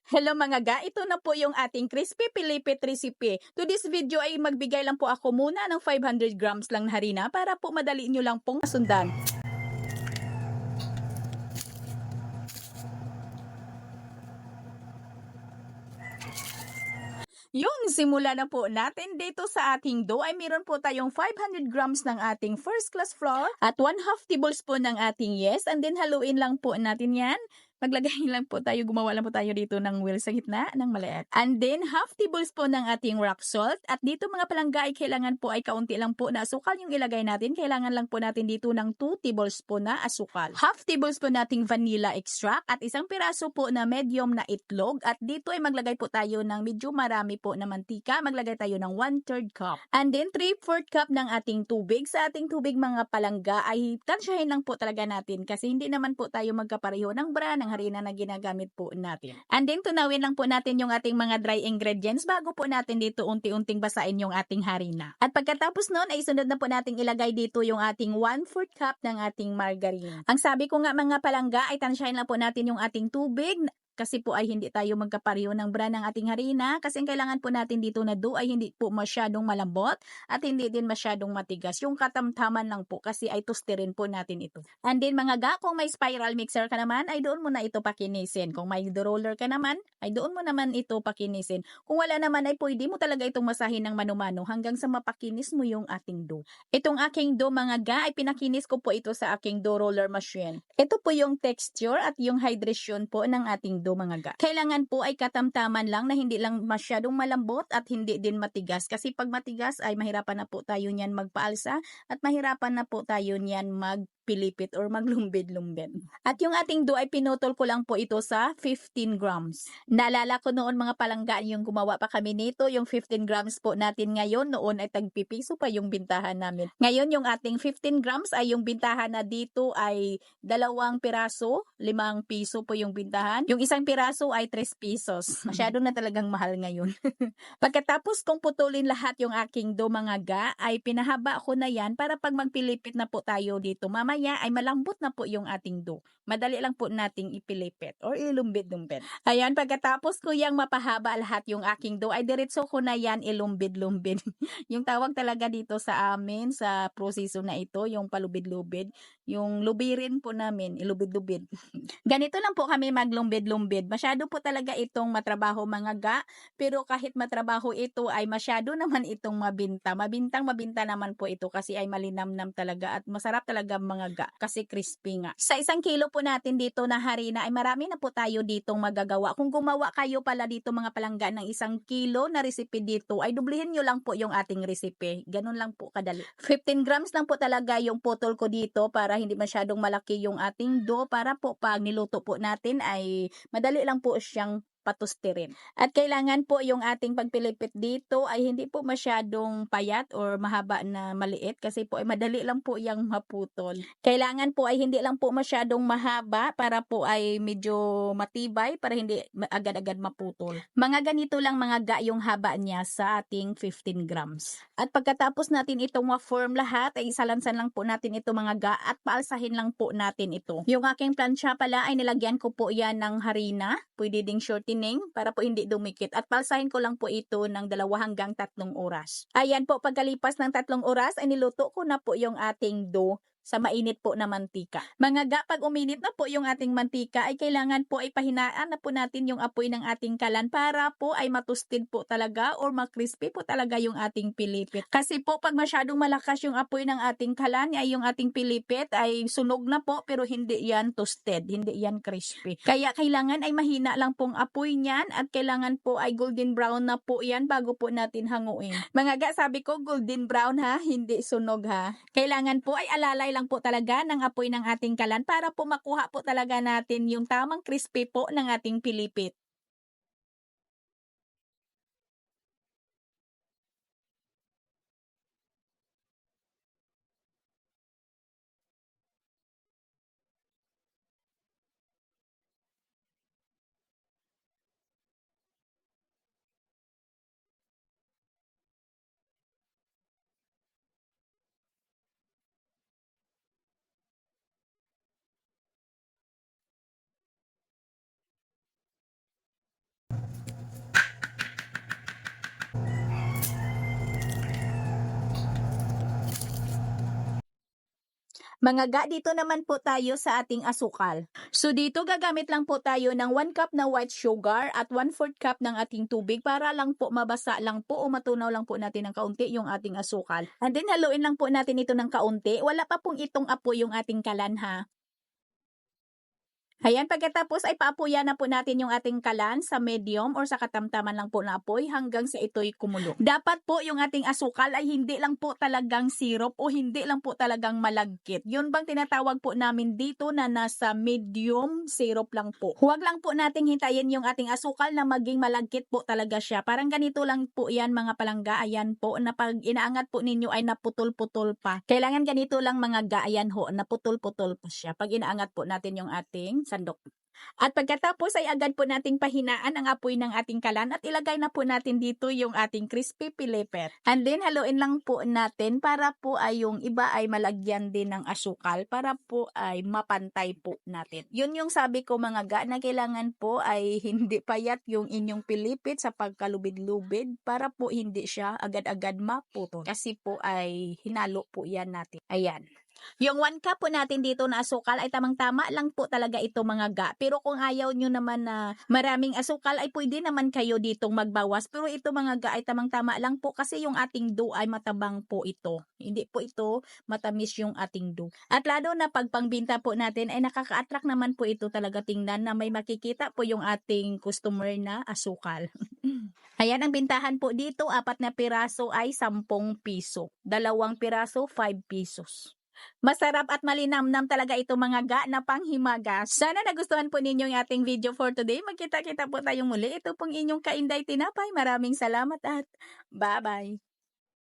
Hello mga ga, ito na po yung ating crispy pilipit recipe. To this video ay magbigay lang po ako muna ng 500 grams lang na harina para po madali nyo lang pong masundan. Yung simula na po natin dito sa ating dough ay meron po tayong 500 grams ng ating first class flour at 1/2 tablespoon ng ating yeast, and then haluin lang po natin yan. Maglagay lang po tayo, gumawa lang po tayo dito ng wheel sa gitna ng maliit. And then, 1/2 tablespoon ng ating rock salt. At dito mga palangga ay kailangan po ay kaunti lang po na asukal yung ilagay natin. Kailangan lang po natin dito ng 2 tablespoon na asukal. 1/2 tablespoon nating vanilla extract at isang piraso po na medium na itlog. At dito ay maglagay po tayo ng medyo marami po na mantika. Maglagay tayo ng 1/3 cup. And then, 3/4 cup ng ating tubig. Sa ating tubig mga palangga ay tansyahin lang po talaga natin kasi hindi naman po tayo magkapareho ng bra ng harina na ginagamit po natin. And then, tunawin lang po natin yung ating mga dry ingredients bago po natin dito unti-unting basain yung ating harina. At pagkatapos nun, ay sunod na po nating ilagay dito yung ating 1/4 cup ng ating margarine. Ang sabi ko nga mga palangga ay tansyahin lang po natin yung ating tubig kasi po ay hindi tayo magkapareho ng bra ng ating harina kasi ang kailangan po natin dito na dough ay hindi po masyadong malambot at hindi din masyadong matigas. Yung katamtaman lang po kasi ay tosterin po natin ito. And then mga ga, kung may spiral mixer ka naman ay doon mo na ito pakinisin. Kung may roller ka naman ay doon mo naman ito pakinisin. Kung wala naman ay pwede mo talaga itong masahin ng mano-mano hanggang sa mapakinis mo yung ating dough. Itong aking dough mga ga ay pinakinis ko po ito sa aking dough roller machine. Ito po yung texture at yung hydration po ng ating dough mga ga. Kailangan po ay katamtaman lang na hindi lang masyadong malambot at hindi din matigas kasi pag matigas ay mahirapan na po tayo niyan magpaalsa at mahirapan na po tayo niyan magpilipit or maglumbid-lumbid. At yung ating dough ay pinutol ko lang po ito sa 15 grams. Naalala ko noon mga palangga yung gumawa pa kami nito, yung 15 grams po natin ngayon, noon ay tagpipiso pa yung bintahan namin. Ngayon yung ating 15 grams ay yung bintahan na dito ay 2 piraso, 5 piso po yung bintahan. Yung isang piraso ay 3 pesos. Masyado na talagang mahal ngayon. Pagkatapos kong putulin lahat yung aking dough mga ga, ay pinahaba ko na yan para pag magpilipit na po tayo dito, mamaya ay malambot na po yung ating dough. Madali lang po nating ipilipit or ilumbid-lumbid. Ayan, pagkatapos ko yang mapahaba lahat yung aking dough, ay diretso ko na yan ilumbid-lumbid. Yung tawag talaga dito sa amin, sa proseso na ito, yung palubid-lubid. Yung lubirin po namin, ilubid-lubid. Ganito lang po kami maglumbid-lumbid. Masyado po talaga itong matrabaho mga ga, pero kahit matrabaho ito ay masyado naman itong mabinta. Mabintang-mabinta naman po ito kasi ay malinamnam talaga at masarap talaga mga ga kasi crispy nga. Sa 1 kilo po natin dito na harina ay marami na po tayo ditong magagawa. Kung gumawa kayo pala dito mga palangga ng 1 kilo na recipe dito, ay dublihin nyo lang po yung ating recipe. Ganun lang po kadali. 15 grams lang po talaga yung putol ko dito para hindi masyadong malaki yung ating dough para po pag niluto po natin ay madali lang po siyang patustirin. At kailangan po yung ating pagpilipit dito ay hindi po masyadong payat or mahaba na maliit kasi po ay madali lang po yang maputol. Kailangan po ay hindi lang po masyadong mahaba para po ay medyo matibay para hindi agad-agad maputol. Mga ganito lang mga ga yung haba niya sa ating 15 grams. At pagkatapos natin itong ma-form lahat ay isalansan lang po natin ito mga ga at paalsahin lang po natin ito. Yung aking plancha pala ay nilagyan ko po yan ng harina. Pwede ding shortening para po hindi dumikit. At palsahin ko lang po ito ng 2 hanggang 3 oras. Ayan po, pagkalipas ng 3 oras ay niluto ko na po yung ating dough sa mainit po na mantika. Mga ga, pag uminit na po yung ating mantika ay kailangan po ay pahinaan na po natin yung apoy ng ating kalan para po ay matustid po talaga or makrispy po talaga yung ating pilipit. Kasi po pag masyadong malakas yung apoy ng ating kalan ay yung ating pilipit ay sunog na po pero hindi yan toasted, hindi yan crispy. Kaya kailangan ay mahina lang pong apoy niyan at kailangan po ay golden brown na po yan bago po natin hanguin. Mga ga, sabi ko golden brown ha, hindi sunog ha. Kailangan po ay alalay lang po talaga ng apoy ng ating kalan para po makuha po talaga natin yung tamang crispy po ng ating pilipit. Mga ga, dito naman po tayo sa ating asukal. So dito gagamit lang po tayo ng 1 cup na white sugar at 1/4 cup ng ating tubig para lang po mabasa lang po o matunaw lang po natin ng kaunti yung ating asukal. And then haluin lang po natin ito ng kaunti. Wala pa pong itong apoy yung ating kalan ha. Ayan, pagkatapos ay paapuyan na po natin yung ating kalan sa medium or sa katamtaman lang po na apoy hanggang sa ito'y kumulo. Dapat po yung ating asukal ay hindi lang po talagang syrup o hindi lang po talagang malagkit. Yun bang tinatawag po namin dito na nasa medium syrup lang po. Huwag lang po nating hintayin yung ating asukal na maging malagkit po talaga siya. Parang ganito lang po yan mga palangga. Ayan po, na pag inaangat po ninyo ay naputol-putol pa. Kailangan ganito lang mga ga, ayan ho, naputol-putol pa siya. Pag inaangat po natin yung ating sandok. At pagkatapos ay agad po nating pahinaan ang apoy ng ating kalan at ilagay na po natin dito yung ating crispy piliper. And then haluin lang po natin para po ay yung iba ay malagyan din ng asukal para po ay mapantay po natin. Yun yung sabi ko mga ga na kailangan po ay hindi payat yung inyong pilipit sa pagkalubid-lubid para po hindi siya agad-agad maputol. Kasi po ay hinalo po yan natin. Ayan. Yung 1 cup po natin dito na asukal ay tamang-tama lang po talaga ito mga ga. Pero kung ayaw nyo naman na maraming asukal ay pwede naman kayo ditong magbawas. Pero ito mga ga ay tamang-tama lang po kasi yung ating dough ay matabang po ito. Hindi po ito matamis yung ating dough. At lalo na pag pangbinta po natin ay nakaka-attract naman po ito talaga tingnan na may makikita po yung ating customer na asukal. Ayan, ang bintahan po dito, 4 na piraso ay 10 piso. 2 piraso, 5 pesos. Masarap at malinamnam talaga ito mga ga na panghimagas. Sana nagustuhan po ninyo yung ating video for today. Magkita-kita po tayong muli. Ito pong inyong Kainday Tinapay. Maraming salamat at bye-bye.